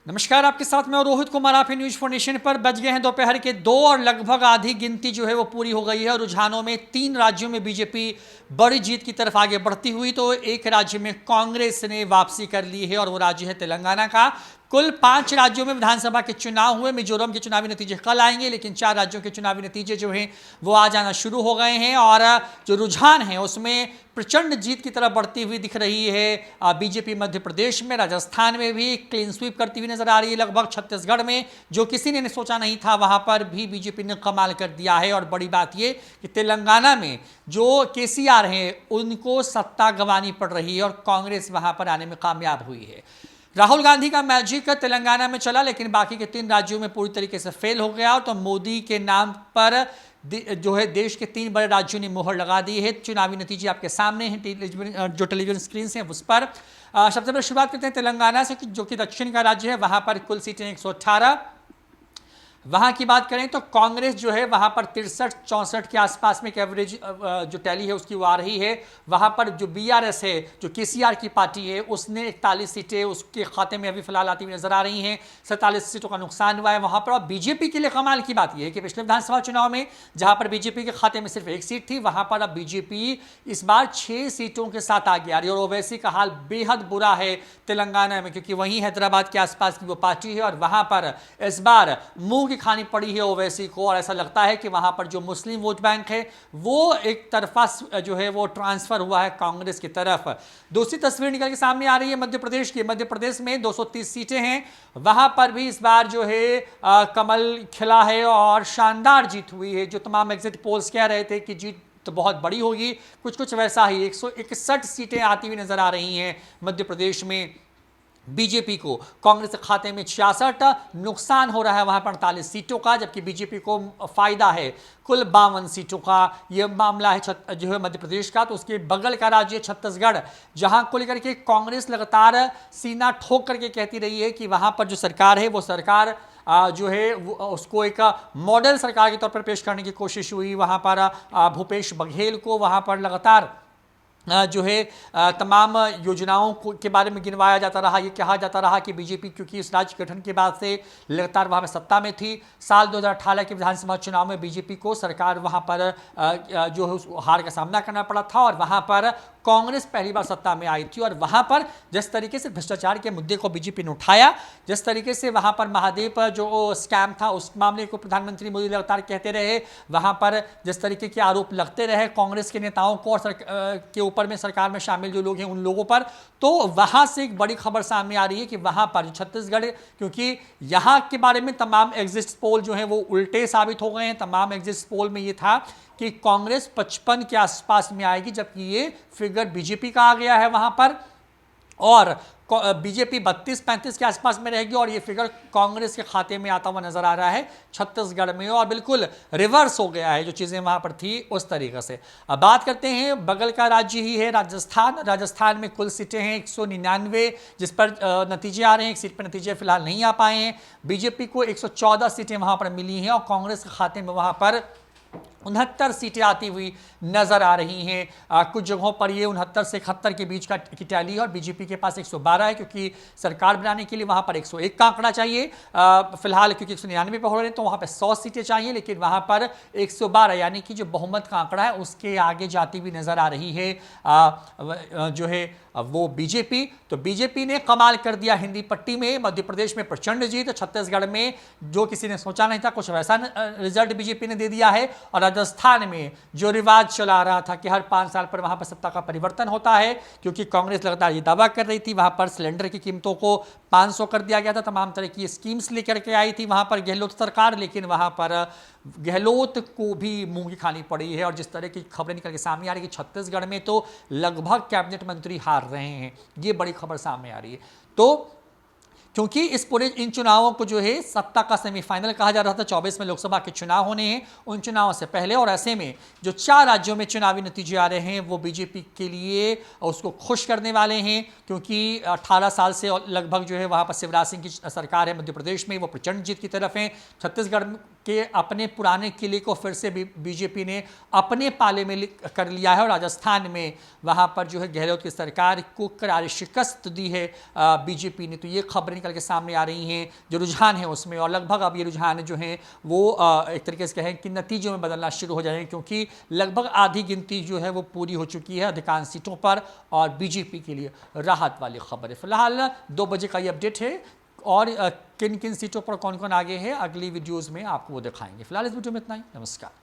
नमस्कार, आपके साथ मैं रोहित कुमार। आप न्यूज फॉर नेशन पर। बज गए हैं दोपहर के 2 और लगभग आधी गिनती जो है वो पूरी हो गई है। और रुझानों में 3 राज्यों में बीजेपी बड़ी जीत की तरफ आगे बढ़ती हुई, तो एक राज्य में कांग्रेस ने वापसी कर ली है और वो राज्य है तेलंगाना का। कुल 5 राज्यों में विधानसभा के चुनाव हुए। मिजोरम के चुनावी नतीजे कल आएंगे, लेकिन 4 राज्यों के चुनावी नतीजे जो हैं वो आज आना शुरू हो गए हैं। और जो रुझान है उसमें प्रचंड जीत की तरफ बढ़ती हुई दिख रही है बीजेपी। मध्य प्रदेश में, राजस्थान में भी क्लीन स्वीप करती हुई नजर आ रही है लगभग। छत्तीसगढ़ में जो किसी ने सोचा नहीं था, वहां पर भी बीजेपी ने कमाल कर दिया है। और बड़ी बात यह कि तेलंगाना में जो केसीआर हैं उनको सत्ता गंवानी पड़ रही है और कांग्रेस वहां पर आने में कामयाब हुई है। राहुल गांधी का मैजिक तेलंगाना में चला, लेकिन बाकी के 3 राज्यों में पूरी तरीके से फेल हो गया। तो मोदी के नाम पर जो है देश के 3 बड़े राज्यों ने मोहर लगा दी है। चुनावी नतीजे आपके सामने हैं, जो टेलीविजन स्क्रीन से उस पर। सबसे पहले शुरुआत करते हैं तेलंगाना से, जो कि दक्षिण का राज्य है। वहां पर कुल सीटें 118। वहां की बात करें तो कांग्रेस जो है वहां पर 63-64 के आसपास में एक एवरेज जो टैली है उसकी वो आ रही है। वहां पर जो बीआरएस है, जो केसीआर की पार्टी है, उसने 41 सीटें उसके खाते में अभी फिलहाल आती हुई नजर आ रही हैं। 47 सीटों का नुकसान हुआ है वहां पर। और बीजेपी के लिए कमाल की बात यह है कि पिछले विधानसभा चुनाव में जहां पर बीजेपी के खाते में सिर्फ 1 सीट थी, वहां पर अब बीजेपी इस बार 6 सीटों के साथ आगे आ रही है। और ओवैसी का हाल बेहद बुरा है तेलंगाना में, क्योंकि वहीं हैदराबाद के आसपास की वो पार्टी है और वहां पर इस बार मुंह की खानी पड़ी है ओवैसी को। और ऐसा लगता है कि वहां पर जो मुस्लिम वोट बैंक है वो एक तरफा जो है वो ट्रांसफर हुआ है कांग्रेस की तरफ। दूसरी तस्वीर निकल के सामने आ रही है मध्य प्रदेश की। मध्य प्रदेश में 230 सीटें हैं। वहां पर भी इस बार जो है कमल खिला है और शानदार जीत हुई है। जो तमाम एग्जिट पोल्स कह रहे थे कि जीत तो बहुत बड़ी होगी, कुछ कुछ वैसा ही 161 सीटें आती हुई नजर आ रही हैं मध्य प्रदेश में बीजेपी को। कांग्रेस के खाते में 66, नुकसान हो रहा है वहां पर 48 सीटों का, जबकि बीजेपी को फायदा है कुल 52 सीटों का। यह मामला है जो है मध्य प्रदेश का। तो उसके बगल का राज्य छत्तीसगढ़, जहां को लेकर के कांग्रेस लगातार सीना ठोक करके कहती रही है कि वहां पर जो सरकार है वो सरकार जो है उसको एक मॉडल सरकार के तौर पर पेश करने की कोशिश हुई। वहां पर भूपेश बघेल को वहां पर लगातार जो है तमाम योजनाओं के बारे में गिनवाया जाता रहा। ये कहा जाता रहा कि बीजेपी क्योंकि इस राज्य गठन के बाद से लगातार वहाँ पर सत्ता में थी। साल 2018 के विधानसभा चुनाव में बीजेपी को सरकार वहाँ पर जो है उस हार का सामना करना पड़ा था और वहाँ पर कांग्रेस पहली बार सत्ता में आई थी। और वहाँ पर जिस तरीके से भ्रष्टाचार के मुद्दे को बीजेपी ने उठाया, जिस तरीके से वहाँ पर महादेव जो स्कैम था उस मामले को प्रधानमंत्री मोदी लगातार कहते रहे, वहाँ पर जिस तरीके के आरोप लगते रहे कांग्रेस के नेताओं को और के ऊपर में सरकार में शामिल जो लोग हैं उन लोगों पर, तो वहां से एक बड़ी खबर सामने आ रही है कि वहां पर छत्तीसगढ़, क्योंकि यहां के बारे में तमाम एग्जिट पोल जो है वो उल्टे साबित हो गए हैं। तमाम एग्जिट पोल में ये था कि कांग्रेस 55 के आसपास में आएगी, जबकि ये फिगर बीजेपी का आ गया है वहां पर। और बीजेपी 32-35 के आसपास में रहेगी और ये फिगर कांग्रेस के खाते में आता हुआ नजर आ रहा है छत्तीसगढ़ में। और बिल्कुल रिवर्स हो गया है जो चीजें वहां पर थी उस तरीके से। अब बात करते हैं बगल का राज्य ही है राजस्थान। राजस्थान में कुल सीटें हैं 199, जिस पर नतीजे आ रहे हैं। एक सीट पर नतीजे फिलहाल नहीं आ पाए हैं। बीजेपी को 114 सीटें वहां पर मिली हैं और कांग्रेस के खाते में वहां पर 69 सीटें आती हुई नजर आ रही हैं। कुछ जगहों पर ये 69 से 71 के बीच की टैली है और बीजेपी के पास 112 है, क्योंकि सरकार बनाने के लिए वहां पर 101 का आंकड़ा चाहिए। फिलहाल क्योंकि 199 पे हो रहे हैं तो वहां पर 100 सीटें चाहिए, लेकिन वहां पर 112 यानी कि जो बहुमत का आंकड़ा है उसके आगे जाती हुई नजर आ रही है जो है वो बीजेपी। तो बीजेपी ने कमाल कर दिया हिंदी पट्टी में। मध्य प्रदेश में प्रचंड जीत, छत्तीसगढ़ में जो किसी ने सोचा नहीं था कुछ वैसा रिजल्ट बीजेपी ने दे दिया है। और राजस्थान में जो रिवाज चला रहा था कि हर 5 साल पर वहां पर सत्ता का परिवर्तन होता है, क्योंकि कांग्रेस लगातार ये दावा कर रही थी, वहां पर सिलेंडर की कीमतों को 500 कर दिया गया था, तमाम तरह की स्कीम्स लेकर के आई थी वहां पर गहलोत सरकार, लेकिन वहां पर गहलोत को भी मुंह की खानी पड़ी है। और जिस तरह की खबरें निकल के सामने आ रही है कि छत्तीसगढ़ में तो लगभग कैबिनेट मंत्री हार रहे हैं, ये बड़ी खबर सामने आ रही है। तो क्योंकि इस पूरे इन चुनावों को जो है सत्ता का सेमीफाइनल कहा जा रहा था, 24 में लोकसभा के चुनाव होने हैं, उन चुनावों से पहले। और ऐसे में जो 4 राज्यों में चुनावी नतीजे आ रहे हैं वो बीजेपी के लिए उसको खुश करने वाले हैं, क्योंकि 18 साल से लगभग जो है वहां पर शिवराज सिंह की सरकार है मध्य प्रदेश में, वो प्रचंड जीत की तरफ है। छत्तीसगढ़ कि अपने पुराने किले को फिर से बीजेपी ने अपने पाले में कर लिया है और राजस्थान में वहाँ पर जो है गहलोत की सरकार को करारी शिकस्त दी है बीजेपी ने। तो ये खबरें निकल के सामने आ रही हैं, जो रुझान है उसमें, और लगभग अब ये रुझान जो हैं वो एक तरीके से कहें कि नतीजों में बदलना शुरू हो जाएंगे, क्योंकि लगभग आधी गिनती जो है वो पूरी हो चुकी है अधिकांश सीटों पर और बीजेपी के लिए राहत वाली खबर है। फिलहाल 2 बजे का ये अपडेट है और किन किन सीटों पर कौन कौन आगे है अगली वीडियोस में आपको वो दिखाएंगे। फिलहाल इस वीडियो में इतना ही। नमस्कार।